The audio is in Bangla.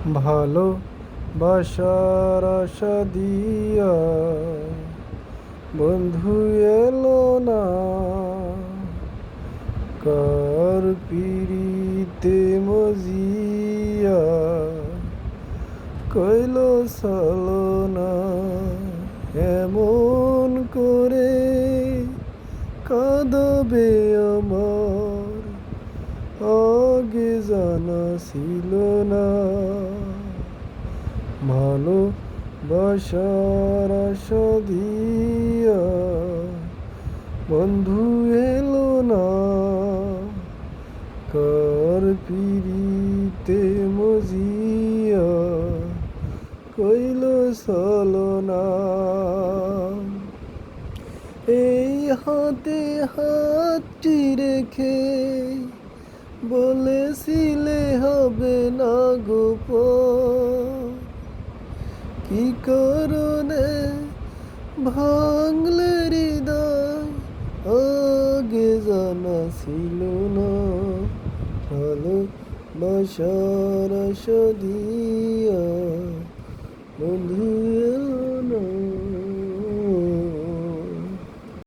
ভালো বাসার আশা দিয়া বন্ধু এলো না, কার পিড়িতে মজিয়া কইল সালনা। এমন করে কাঁদবে আমার আগে জানা ছিল না। ভালো বাসার আশা দিয়া বন্ধু এলো না, কার পিড়িতে মজিয়া কইল ছলনা। এই হাতে হাতটি রেখে বলেছিলে হবে না গোপন, কি কারণে ভাঙলে হৃদয় আগে জানা ছিল না। ভালো বাসার আশা দিয়া